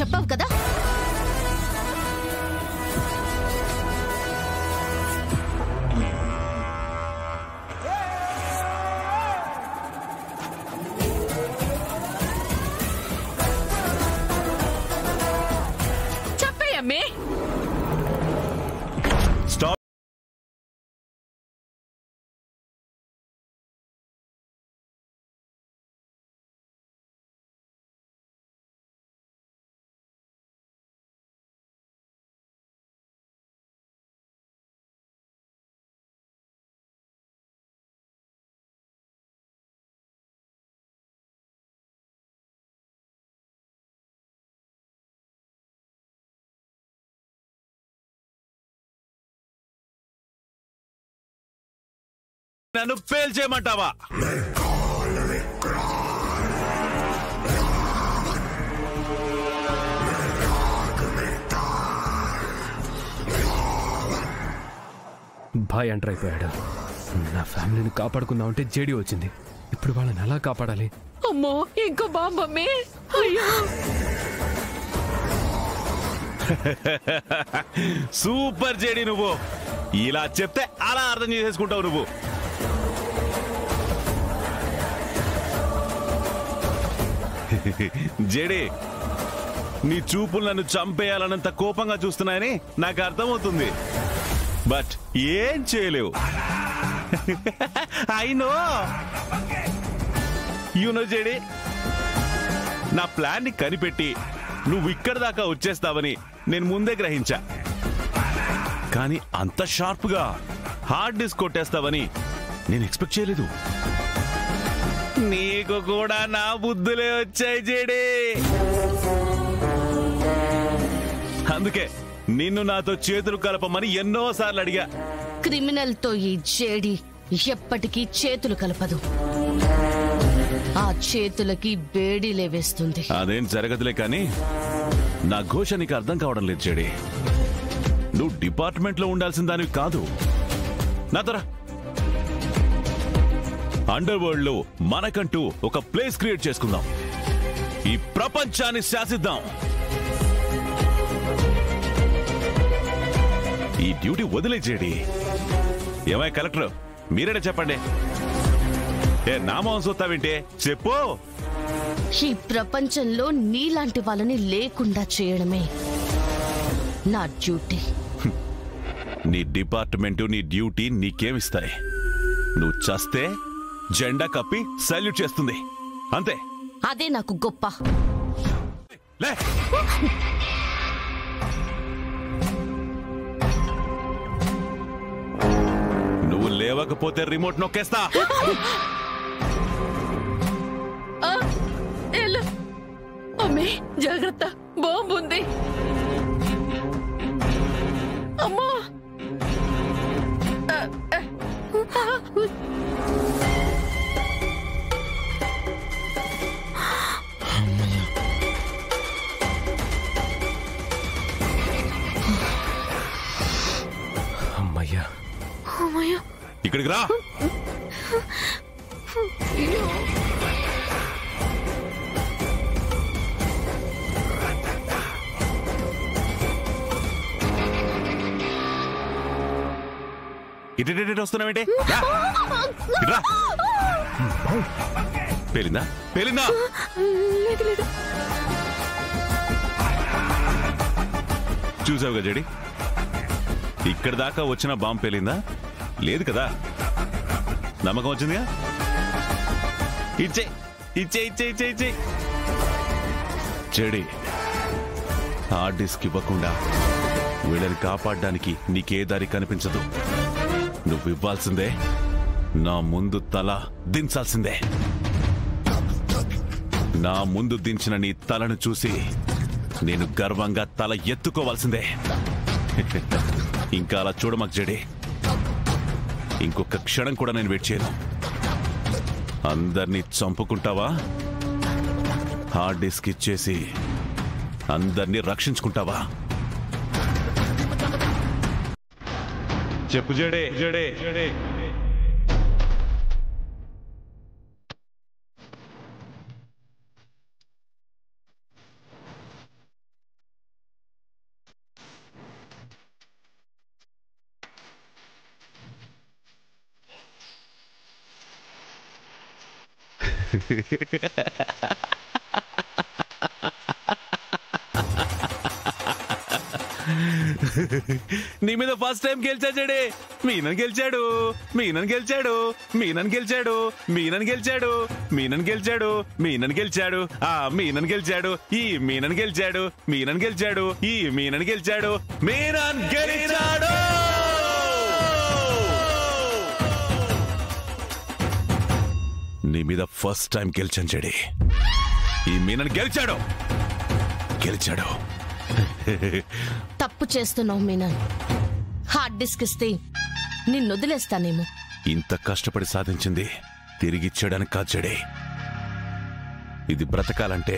చెప్పావు కదా? చెప్పేయమ్మే. స్టాప్. నన్ను పేల్చేయమంటావా? బాయ్ ఎంటర్ అయిపోయాడు. నా ఫ్యామిలీని కాపాడుకుందామంటే జేడీ వచ్చింది. ఇప్పుడు వాళ్ళని ఎలా కాపాడాలి? అమ్మో, ఇంకో బాంబమ్మే. అయ్యో, సూపర్ జేడీ, నువ్వు ఇలా చెప్తే అలా అర్థం చేసేసుకుంటావు నువ్వు. జేడీ, నీ చూపులు నన్ను చంపేయాలన్నంత కోపంగా చూస్తున్నాయని నాకు అర్థమవుతుంది. బట్ ఏం చేయలేవు. I know you know JD, నా ప్లాన్ ని కనిపెట్టి నువ్వు ఇక్కడ దాకా వచ్చేస్తావని నేను ముందే గ్రహించా. కానీ అంత షార్ప్ గా హార్డ్ డిస్క్ కొట్టేస్తావని నేను ఎక్స్పెక్ట్ చేయలేదు. నీకు కూడా నా బుద్ధులే వచ్చాయి జేడీ. అందుకే నిన్ను నాతో చేతులు కలపమని ఎన్నోసార్లు అడిగా. క్రిమినల్ తో ఈ జేడీ ఎప్పటికీ చేతులు కలపదు. ఆ చేతులకి వేడిలే వేస్తుంది. అదేం జరగదులే, కానీ నా ఘోష నీకు అర్థం కావడం లేదు జేడీ. నువ్వు డిపార్ట్మెంట్ లో ఉండాల్సిన దానివి కాదు. నాతోరా, అండర్ వరల్డ్ లో మనకంటూ ఒక ప్లేస్ క్రియేట్ చేసుకుందాం. ఈ ప్రపంచాన్ని శాసిద్దాం. ఈ డ్యూటీ వదిలే జేడీ. ఏమై కలెక్టర్, మీరేనే చెప్పండి. ఏ నామం చూస్తావింటే చెప్పు. ఈ ప్రపంచంలో నీలాంటి వాళ్ళని లేకుండా చేయడమే నా డ్యూటీ. నీ డిపార్ట్మెంటు నీ డ్యూటీ నీకేమిస్తాయి? నువ్వు చస్తే జెండా కప్పి సల్యూట్ చేస్తుంది, అంతే. అదే నాకు గొప్ప. లే, నువ్వు లేవకపోతే రిమోట్ నొక్కేస్తా. అమ్మే జాగ్రత్త, బాంబు ఉంది. అమ్మో, అమ్మయ్యా. ఇక్కడికి రా. ఇటు వస్తున్నావేంటి? రా. పేలిందా? పేలిందా? చూసావుగా జడి, ఇక్కడ దాకా వచ్చిన బాంబు పేలిందా? లేదు కదా. నమ్మకం వచ్చిందిగా. ఇచ్చే ఇచ్చే ఇచ్చే ఇచ్చే ఇచ్చే జడి, హార్డ్ డిస్క్ ఇవ్వకుండా వీళ్ళని కాపాడడానికి నీకే దారి కనిపించదు. నువ్వు ఇవ్వాల్సిందే, నా ముందు తల దించాల్సిందే. నా ముందు దించిన నీ తలను చూసి నేను గర్వంగా తల ఎత్తుకోవాల్సిందే. ఇంకా అలా చూడమాకు జడి. ఇంకొక క్షణం కూడా నేను వెయిట్ చేయను. అందర్నీ చంపుకుంటావా? హార్డ్ డిస్క్ ఇచ్చేసి అందర్నీ రక్షించుకుంటావా? చెప్పు జడే. జడే జడే నీ మీద ఫస్ట్ టైం గెలిచా చెడే. మీనన్ గెలిచాడు, మీనన్ గెలిచాడు, మీనన్ గెలిచాడు, మీనన్ గెలిచాడు, మీనన్ గెలిచాడు, మీనన్ గెలిచాడు, ఆ మీనన్ గెలిచాడు, ఈ మీనన్ గెలిచాడు, మీనన్ గెలిచాడు, ఈ మీనన్ గెలిచాడు, మీనన్ గెలిచాడు. నీ మీద ఫస్ట్ టైం గెలిచాను చెడే. ఈ మీనన్ గెలిచాడు, గెలిచాడు. తప్పు చేస్తున్నావు మీనన్. హార్డ్ డిస్క్ ఇస్తే నిన్ను వదిలేస్తానేమో. ఇంత కష్టపడి సాధించింది తిరిగిచ్చేయడానికి కాదు చెడే. ఇది బ్రతకాలంటే